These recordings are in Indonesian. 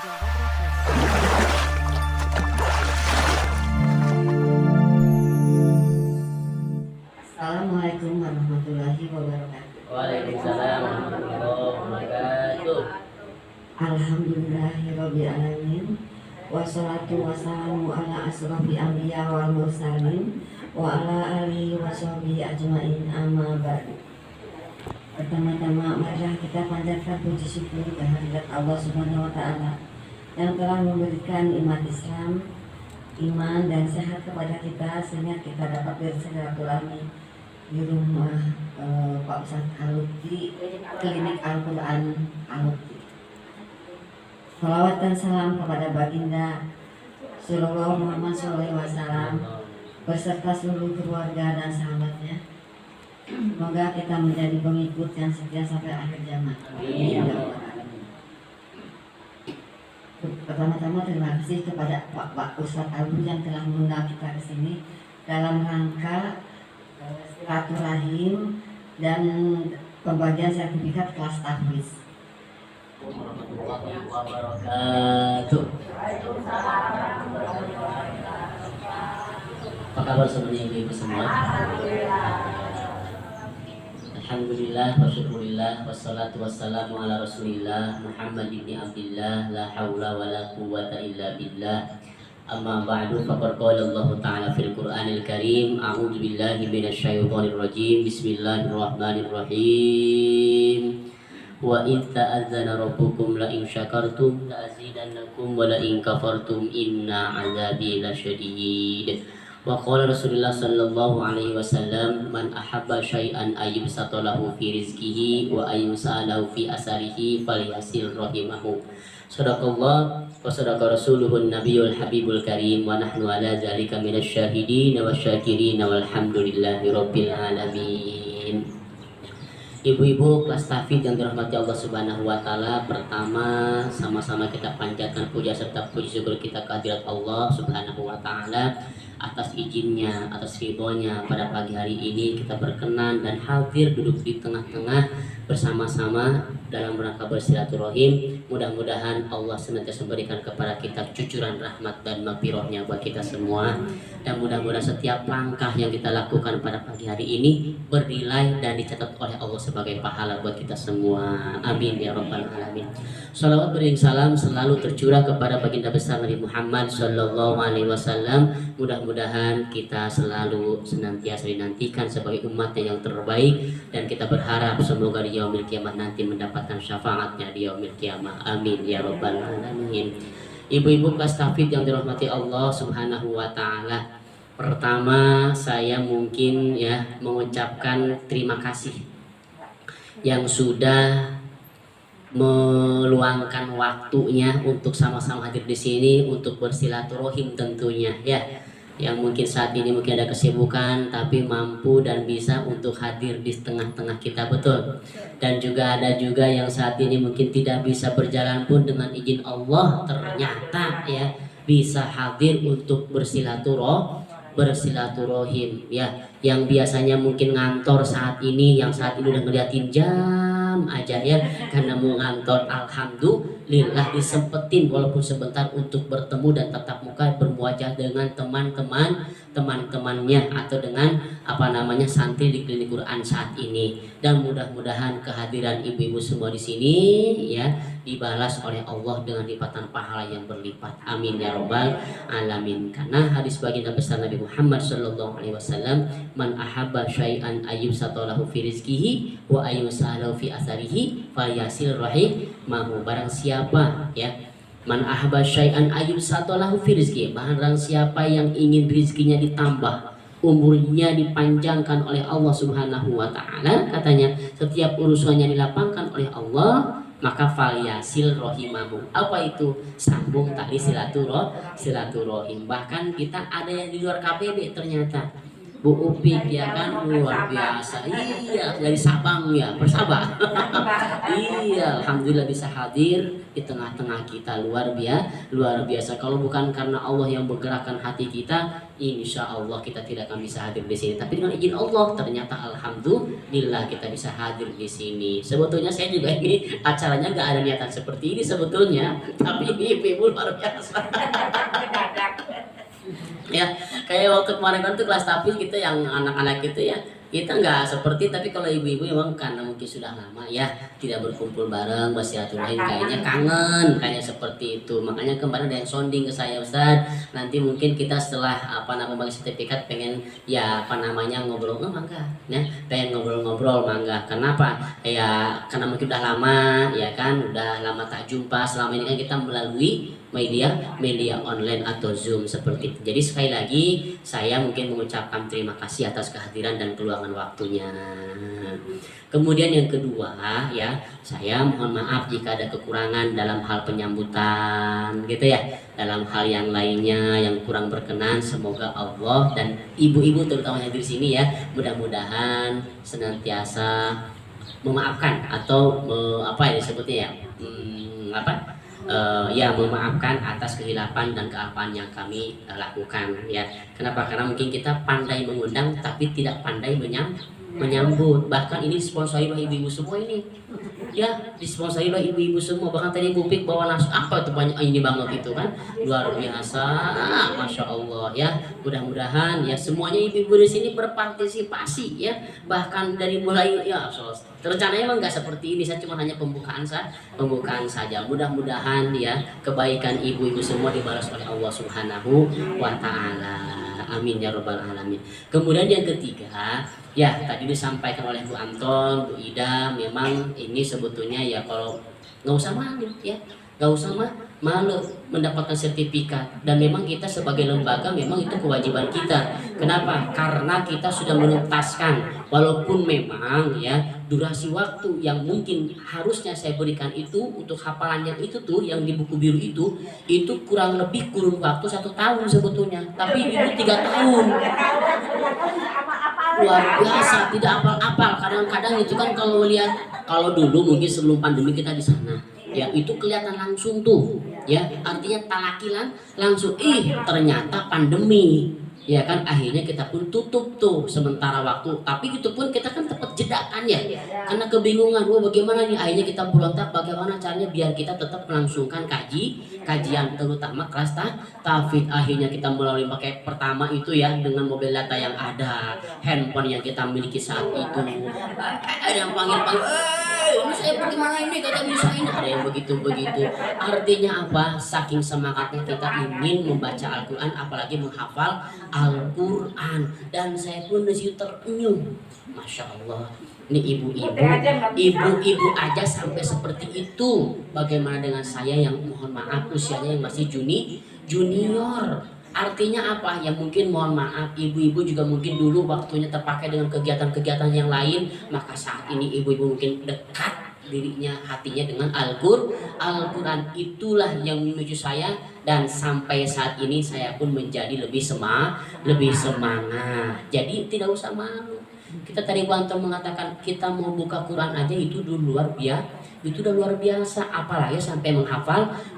Jawa Broadcast. Assalamualaikum warahmatullahi wabarakatuh. Waalaikumsalam warahmatullahi wabarakatuh. Alhamdulillahirabbil alamin. Wassalatu wassalamu ala asrofil anbiya wal mursalin wa ala alihi washabihi ajmain, amma ba'du. Pertama-tama marilah kita panjatkan puji syukur kehadirat Allah Subhanahu wa taala yang telah memberikan umat Islam iman dan sehat kepada kita sehingga kita dapat bersilaturahmi di rumah Pak Ustadz Al-Lutfi, Klinik Al-Quran Al-Lutfi. Salawat dan salam kepada baginda Sallallahu Muhammad SAW beserta seluruh keluarga dan sahabatnya. Semoga kita menjadi pengikut yang setia sampai akhir zaman. Pertama-tama terima kasih kepada Pak Ustadz Al-Lutfi yang telah mengundang kita ke sini dalam rangka silaturahim dan pembagian sertifikat kelas tahfiz. Warahmatullahi wabarakatuh. Apa kabar semuanya ibu-ibu semua? Alhamdulillah wa syukurillah wassalatu wassalamu ala rasulillah Muhammad ibn Abdillah la hawla wa la quwwata illa billah. Amma ba'du, faqad qala Allah Ta'ala fil Qur'anil Karim, a'udzu billahi minasyaitonir rajim. Bismillahirrahmanirrahim. Wa in ta'adzana rabbukum la in syakartum la azidannakum wa la in kafartum inna 'adzabi lasyadid. Wa qala Rasulullah sallallahu alaihi wasallam, man ahabba syai'an ayyubsata lahu fi rizqihi wa ayyusalahu fi asarihi falyasil rahimahu. Sadaqallah wa sadaqa rasuluhun nabiyul habibul karim wa nahnu ala zalika minasyahidin wa syakirin walhamdulillahi rabbil alamin. Ibu-ibu kelas tahfiz yang dirahmati Allah Subhanahu wa taala, pertama sama-sama kita panjatkan puja serta puji syukur kita kehadirat Allah Subhanahu wa taala atas izinnya, atas ridhonya pada pagi hari ini kita berkenan dan hadir duduk di tengah-tengah bersama-sama dalam rangka bersilaturahim. Mudah-mudahan Allah senantiasa memberikan kepada kita cucuran rahmat dan maghfirahnya buat kita semua, dan mudah-mudahan setiap langkah yang kita lakukan pada pagi hari ini bernilai dan dicatat oleh Allah sebagai pahala buat kita semua. Amin ya rabbal alamin. Salawat beriring salam selalu tercurah kepada baginda besar Nabi Muhammad sallallahu alaihi wasallam. Mudah-mudahan kita selalu senantiasa dinantikan sebagai umat yang terbaik, dan kita berharap semoga di yaumil kiamah nanti mendapatkan syafaatnya di yaumil kiamah. Amin ya rabbal alamin. Ibu-ibu kelas tahfiz yang dirahmati Allah Subhanahu wa taala, pertama saya mungkin mengucapkan terima kasih yang sudah meluangkan waktunya untuk sama-sama hadir di sini untuk bersilaturahim tentunya ya. Yang mungkin saat ini mungkin ada kesibukan tapi mampu dan bisa untuk hadir di tengah-tengah kita, betul. Dan juga ada juga yang saat ini mungkin tidak bisa berjalan pun dengan izin Allah ternyata ya bisa hadir untuk bersilaturahim ya. Yang biasanya mungkin ngantor saat ini, yang saat ini udah ngeliatin jam aja ya karena mau ngantor, alhamdulillah disempetin walaupun sebentar untuk bertemu dan tatap muka bermuajah dengan teman-temannya atau dengan santri di klinik Quran saat ini. Dan mudah-mudahan kehadiran ibu-ibu semua di sini ya dibalas oleh Allah dengan lipatan pahala yang berlipat. Amin ya rabbal alamin. Karena hadis baginda besar Nabi Muhammad sallallahu alaihi wasallam, man ahabba syai'an ayyubsatalahu fi rizqihi wa ayyusalahu fi asarihi falyasil rahimahu. Barang siapa ya man ahabba syai'an ayyubsatalahu fi rizqihi, barang siapa yang ingin rizkinya ditambah, umurnya dipanjangkan oleh Allah Subhanahu wa taala, katanya setiap urusannya dilapangkan oleh Allah, maka falyasil rahimahu. Apa itu? Sambung tali silaturahim. Bahkan kita ada yang di luar KPB ternyata Bu Upik ya kan luar biasa. Iya, dari Sabang ya, bersabar. Iya, alhamdulillah bisa hadir di tengah-tengah kita, luar biasa. Kalau bukan karena Allah yang bergerakkan hati kita, insya Allah kita tidak akan bisa hadir di sini. Tapi dengan izin Allah, ternyata alhamdulillah kita bisa hadir di sini. Sebetulnya saya juga ini acaranya gak ada niatan seperti ini sebetulnya, tapi ini ibu luar biasa. Ya kayak waktu kemarin kan tuh kelas tapis kita yang anak-anak gitu ya, kita nggak seperti, tapi kalau ibu-ibu memang karena mungkin sudah lama ya tidak berkumpul bareng bersilaturahim, kayaknya kangen kayaknya seperti itu. Makanya kemarin ada yang sounding ke saya, Ustaz, nanti mungkin kita setelah bagi sertifikat pengen ya ngobrol, mangga ya, pengen ngobrol mangga. Kenapa ya, karena mungkin udah lama ya kan, udah lama tak jumpa. Selama ini kan kita melalui media online atau Zoom seperti itu. Jadi sekali lagi saya mungkin mengucapkan terima kasih atas kehadiran dan keluangan waktunya. Kemudian yang kedua ya, saya mohon maaf jika ada kekurangan dalam hal penyambutan gitu ya. Dalam hal yang lainnya yang kurang berkenan, semoga Allah dan ibu-ibu terutama yang di sini ya, mudah-mudahan senantiasa memaafkan atau apa ya disebutnya ya, ya memaafkan atas kehilapan dan kealpaan yang kami lakukan ya. Kenapa? Karena mungkin kita pandai mengundang tapi tidak pandai menyambut. Bahkan ini disponsori oleh ibu-ibu semua ini ya, disponsori oleh ibu-ibu semua. Bahkan tadi Bu Pik bawa nasi apa itu banyak ini banget itu kan, luar biasa, masya Allah ya. Mudah-mudahan ya semuanya ibu-ibu di sini berpartisipasi ya, bahkan dari mulai ya rencananya emang nggak seperti ini, saya cuma hanya pembukaan saja. Mudah-mudahan ya kebaikan ibu-ibu semua dibalas oleh Allah Subhanahu wa Ta'ala. Amin ya robbal alamin. Kemudian yang ketiga ya, tadi disampaikan oleh Bu Anton, Bu Ida, memang ini sebetulnya ya kalau nggak usah malu ya, nggak usah malu mendapatkan sertifikat. Dan memang kita sebagai lembaga memang itu kewajiban kita. Kenapa? Karena kita sudah menuntaskan, walaupun memang ya durasi waktu yang mungkin harusnya saya berikan itu untuk hafalan yang itu tuh yang di buku biru itu kurang lebih kurun waktu 1 tahun sebetulnya, tapi itu 3 tahun. Luar biasa, tidak apal-apal. Kadang-kadang itu kan kalau lihat, kalau dulu mungkin sebelum pandemi kita di sana ya itu kelihatan langsung tuh ya, artinya talakilan langsung ternyata pandemi ya kan, akhirnya kita pun tutup tuh sementara waktu. Tapi itu pun kita kan tetap jeda kan ya, karena kebingungan bagaimana nih, akhirnya kita berontak bagaimana caranya biar kita tetap melangsungkan kajian terutama kelas tahfidz. Akhirnya kita melalui pakai pertama itu ya dengan mobil data yang ada, handphone yang kita miliki saat itu, ada yang panggil ini saya bagaimana ini kata bisa ini, ada yang begitu. Artinya apa? Saking semangatnya kita ingin membaca Al-Quran, apalagi menghafal Al-Quran. Dan saya pun disitu terenyuh, masya Allah. Ini ibu-ibu aja sampai seperti itu. Bagaimana dengan saya yang mohon maaf usianya yang masih junior. Artinya apa? Ya mungkin mohon maaf ibu-ibu juga mungkin dulu waktunya terpakai dengan kegiatan-kegiatan yang lain, maka saat ini ibu-ibu mungkin dekat dirinya, hatinya dengan Al-Quran. Itulah yang menuju saya, dan sampai saat ini saya pun menjadi lebih semangat. Jadi tidak usah malu. Kita tadi Bantu mengatakan kita mau buka Quran aja itu dulu udah luar biasa, apalagi sampai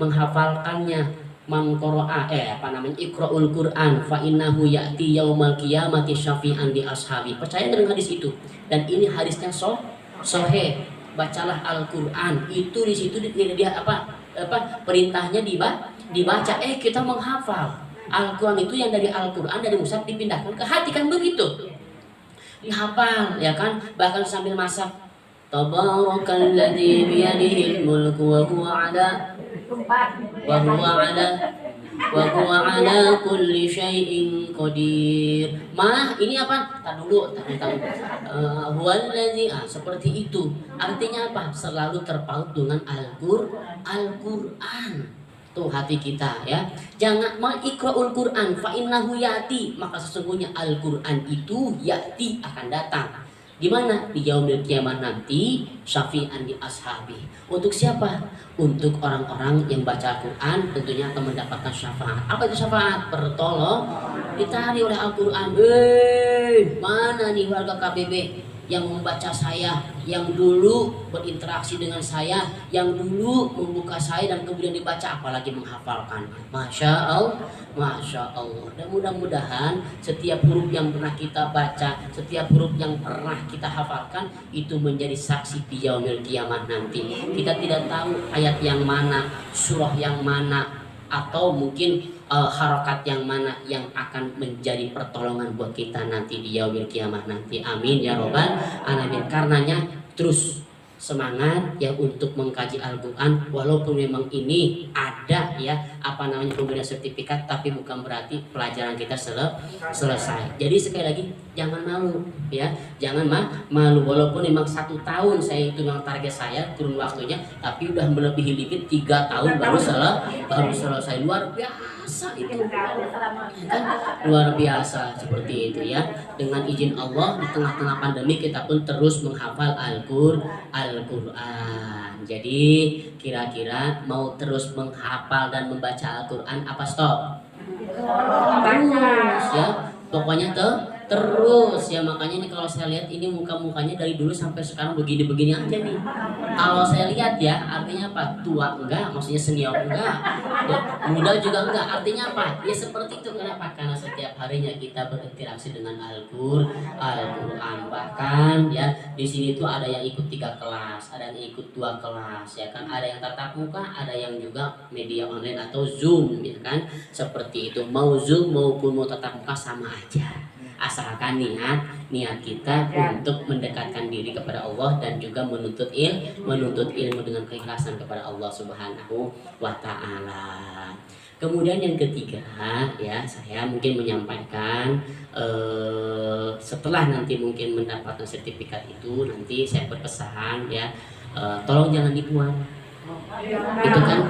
menghafalkannya. Iqra'ul Quran fa innahu ya'ti yaumal qiyamati syafi'an di ashabi. Percaya dengan hadis itu, dan ini hadisnya sahih. Bacalah Al-Quran, itu di situ dia perintahnya dibaca. Kita menghafal Al-Quran itu yang dari Al-Quran dari mushaf dipindahkan ke hati kan begitu, dihafal ya kan, bahkan sambil masak. Tabarakalladzi biyadihil mulku wa huwa ala kulli syai'in qadir. Ini apa? Tar dulu. Huwallazi seperti itu. Artinya apa? Selalu terpaut dengan Al-Quran. Tuh hati kita ya. Jangan iqra'ul Quran fa innahu yati, maka sesungguhnya Al-Quran itu yati akan datang. Di mana? Di yaumil kiamat nanti, syafi'an di ashabi. Untuk siapa? Untuk orang-orang yang baca Al-Quran tentunya akan mendapatkan syafaat. Apa itu syafaat? Pertolong, ditarik oleh Al-Quran. mana nih warga KBB yang membaca saya, yang dulu berinteraksi dengan saya, yang dulu membuka saya dan kemudian dibaca, apalagi menghafalkan. Masya Allah, Masya Allah. Dan mudah-mudahan setiap huruf yang pernah kita baca, setiap huruf yang pernah kita hafalkan itu menjadi saksi di yaumil kiamah nanti. Kita tidak tahu ayat yang mana, surah yang mana, atau mungkin harokat yang mana yang akan menjadi pertolongan buat kita nanti di yaumil kiamah nanti. Amin ya robbal alamin. Karenanya terus semangat ya untuk mengkaji Al-Quran, walaupun memang ini ada ya pemberian sertifikat, tapi bukan berarti pelajaran kita selesai. Jadi sekali lagi jangan malu ya, jangan malu, walaupun memang 1 tahun saya itu memang target saya kurun waktunya, tapi udah melebihi limit 3 tahun baru selesai. Luar biasa itu kan, luar biasa seperti itu ya. Dengan izin Allah di tengah-tengah pandemi kita pun terus menghafal Al-Quran. Jadi kira-kira mau terus menghafal dan membaca Al-Quran apa stop? Terus ya, pokoknya terus ya. Makanya nih kalau saya lihat ini muka-mukanya dari dulu sampai sekarang begini-begini aja nih. Kalau saya lihat ya, artinya apa? Tua enggak, maksudnya senior enggak, ya, muda juga enggak. Artinya apa? Ya seperti itu. Kenapa? Karena setiap harinya kita berinteraksi dengan Al-Quran. Bahkan ya di sini tuh ada yang ikut 3 kelas, ada yang ikut 2 kelas, ya kan? Ada yang tatap muka, ada yang juga media online atau Zoom, ya kan? Seperti itu. Mau Zoom maupun mau tatap muka sama aja. Asalkan niat kita untuk mendekatkan diri kepada Allah dan juga menuntut ilmu dengan keikhlasan kepada Allah Subhanahu wa Ta'ala. Kemudian yang ketiga ya, saya mungkin menyampaikan setelah nanti mungkin mendapatkan sertifikat itu, nanti saya berpesan ya, tolong jangan dibuang. Itu kan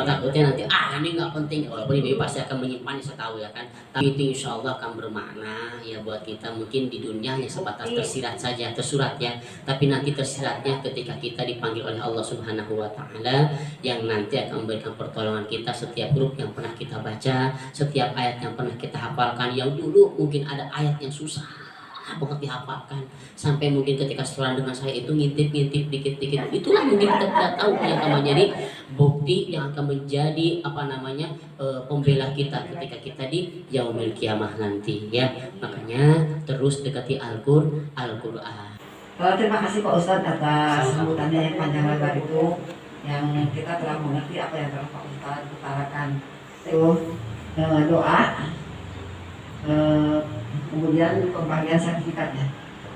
takutnya nanti ini nggak penting, walaupun ibu pasti akan menyimpannya, saya tahu ya kan, tapi itu insya Allah akan bermakna ya buat kita. Mungkin di dunia hanya sebatas tersirat saja, tersurat ya, tapi nanti tersiratnya ketika kita dipanggil oleh Allah Subhanahu wa Ta'ala, yang nanti akan memberikan pertolongan kita setiap huruf yang pernah kita baca, setiap ayat yang pernah kita hafalkan. Yang dulu mungkin ada ayat yang susah banget dihafalkan, sampai mungkin ketika setelah dengan saya itu ngintip dikit-dikit, itulah mungkin kita tidak tahu yang akan menjadi bukti, yang akan menjadi pembela kita ketika kita di yaumil kiamah nanti ya. Makanya terus dekati Al-Quran. Terima kasih Pak Ustadz atas sambutannya yang panjang lebar itu, yang kita telah mengerti apa yang telah Pak Ustadz utarakan. Itu doa, kemudian pembagian sertifikatnya.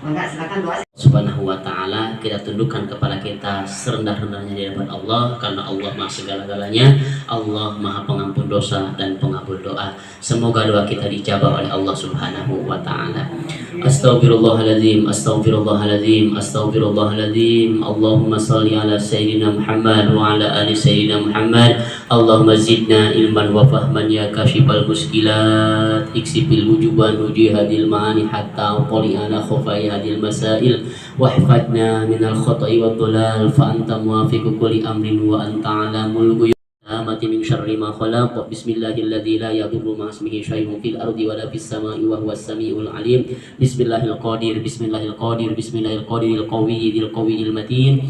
Maka silakan doa. Subhanahu wa Ta'ala, kita tundukkan kepala kita serendah-rendahnya di hadapan Allah, karena Allah Maha segala-galanya, Allah Maha pengampun dosa dan pengabul doa. Semoga doa kita dijabah oleh Allah Subhanahu wa Ta'ala. Astaghfirullahaladzim, astaghfirullahaladzim, astaghfirullahaladzim. Allahumma salli ala Sayyidina Muhammad wa ala ali Sayyidina Muhammad. Allahumma zidna ilman wa fahman ya kashifal muskilat, iksifil wujuban ujihadil ma'ani hatta uqli'ana khufai hadil masail, wahfadna minal khotai wa dhalal, fa anta muafiqu kulli amrin wa anta alamul ghuyub. Amati min syarri ma khalaq. Bismillahilladzi la yadurru ma ismihi syai'un fil ardi wa la fis sama'i wa huwas samiul alim. Bismillahil qadir, bismillahil qadir, bismillahil qadiril qawiyil matin,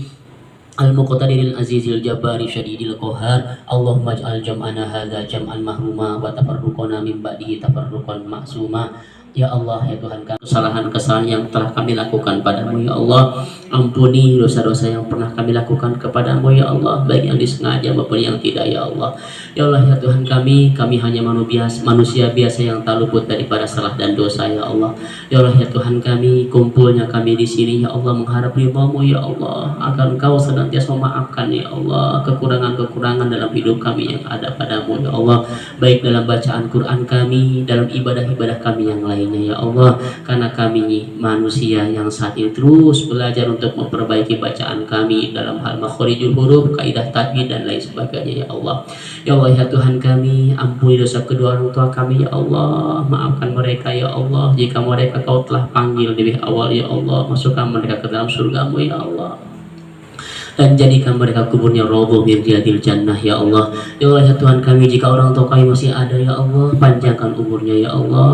al-muqtadiril azizil jabbari syadidil qahar. Allahumma ij'al jam'ana hadza jam'an mahruma wa tafarruqana min ba'dihi tafarruqan ma'suma. Ya Allah, ya Tuhan kami, kesalahan-kesalahan yang telah kami lakukan padamu ya Allah, ampuni dosa-dosa yang pernah kami lakukan kepadamu ya Allah, baik yang disengaja maupun yang tidak ya Allah. Ya Allah, ya Tuhan kami hanya manusia biasa yang tak luput daripada salah dan dosa ya Allah. Ya Allah, ya Tuhan kami, kumpulnya kami di sini ya Allah mengharap ridha-Mu ya Allah, agar Engkau senantiasa memaafkan ya Allah kekurangan-kekurangan dalam hidup kami yang ada padamu ya Allah, baik dalam bacaan Quran kami, dalam ibadah-ibadah kami yang lain ya Allah, karena kami manusia yang saat ini terus belajar untuk memperbaiki bacaan kami dalam hal makhorijul huruf, kaidah tajwid dan lain sebagainya ya Allah. Ya Allah, ya Tuhan kami, ampuni dosa kedua orang tua kami ya Allah, maafkan mereka ya Allah, jika mereka Kau telah panggil lebih awal ya Allah, masukkan mereka ke dalam surga-Mu ya Allah. dan jadikan mereka kuburnya roboh min riyadil jannah ya Allah. Ya Allah ya Tuhan kami, jika orang tua kami masih ada ya Allah, panjangkan umurnya ya Allah,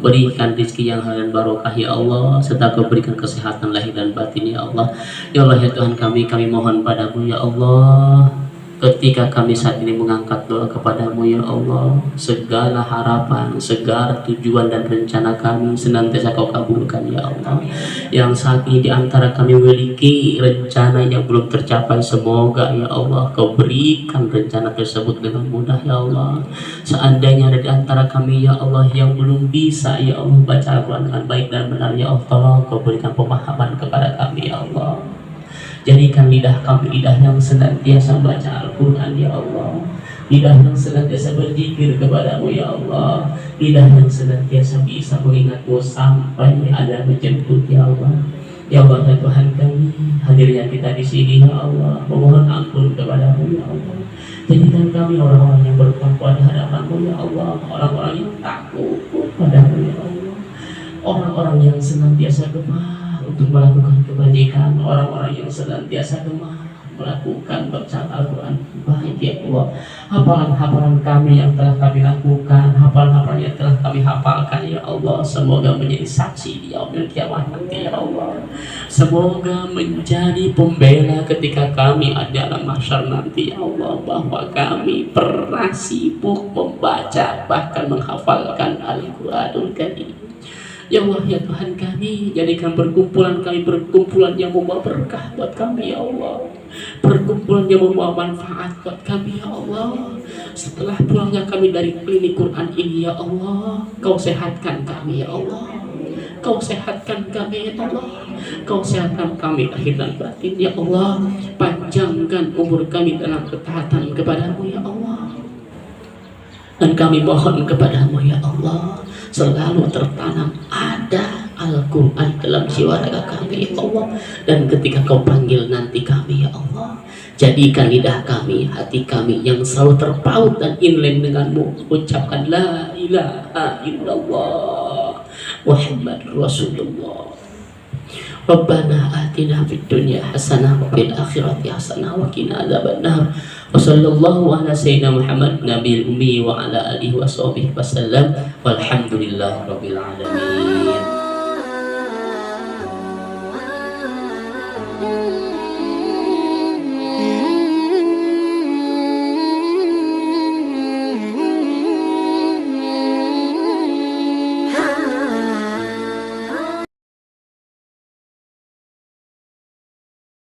berikan rezeki yang halal dan barokah ya Allah, serta Kau berikan kesehatan lahir dan batin ya Allah. Ya Allah ya Tuhan kami mohon padamu ya Allah, ketika kami saat ini mengangkat doa kepadamu ya Allah, segala harapan, segala tujuan dan rencana kami senantiasa Kau kabulkan ya Allah. Yang saat ini di antara kami memiliki rencana yang belum tercapai, semoga ya Allah Kau berikan rencana tersebut dengan mudah ya Allah. Seandainya ada di antara kami ya Allah yang belum bisa ya Allah baca Al-Quran dengan baik dan benar ya Allah, tolong Kau berikan pemahaman kepada kami ya Allah. Jadikan lidah kami lidah yang senantiasa baca Al-Quran ya Allah, lidah yang senantiasa berzikir kepadamu ya Allah, lidah yang senantiasa bisa mengingatmu sampai ada menjemput ya Allah. Ya Allah ya Tuhan kami, hadirnya kita di sini ya Allah, memohon ampun kepadamu ya Allah. Jadikan kami orang-orang yang bertakwa di hadapanmu ya Allah, orang-orang yang takut padamu ya Allah, orang-orang yang senantiasa gemar untuk melakukan kebajikan, orang-orang yang senantiasa gemar melakukan bacaan Al-Quran baik ya Allah. Hafalan-hafalan kami yang telah kami lakukan, hafalan-hafalan yang telah kami hafalkan ya Allah, semoga menjadi saksi di yaumil kiamat nanti ya Allah. Semoga menjadi pembela ketika kami ada dalam mahsyar nanti ya Allah, bahwa kami pernah sibuk membaca bahkan menghafalkan Al-Quranul Karim. Ya Allah ya Tuhan kami, jadikan perkumpulan kami perkumpulan yang membawa berkah buat kami ya Allah, perkumpulan yang membawa manfaat buat kami ya Allah. Setelah pulangnya kami dari klinik Quran ini ya Allah, Kau sehatkan kami ya Allah, Kau sehatkan kami ya Allah, Kau sehatkan kami lahir dan batin ya Allah. Panjangkan umur kami dalam ketaatan kepadamu ya Allah. Dan kami mohon kepadamu ya Allah, selalu tertanam ada Al-Quran dalam jiwa raga kami ya Allah. Dan ketika Kau panggil nanti kami ya Allah, jadikan lidah kami, hati kami yang selalu terpaut dan inline denganmu, ucapkan la ilaha illallah Muhammad Rasulullah. Rabbana atina fid dunya hasanah wa fil akhirati hasanah wa qina adzabannar. Wa sallallahu ala sayyidina Muhammad nabiyil ummi wa ala alihi wa sahbihi wasallam. Walhamdulillahi rabbil alamin.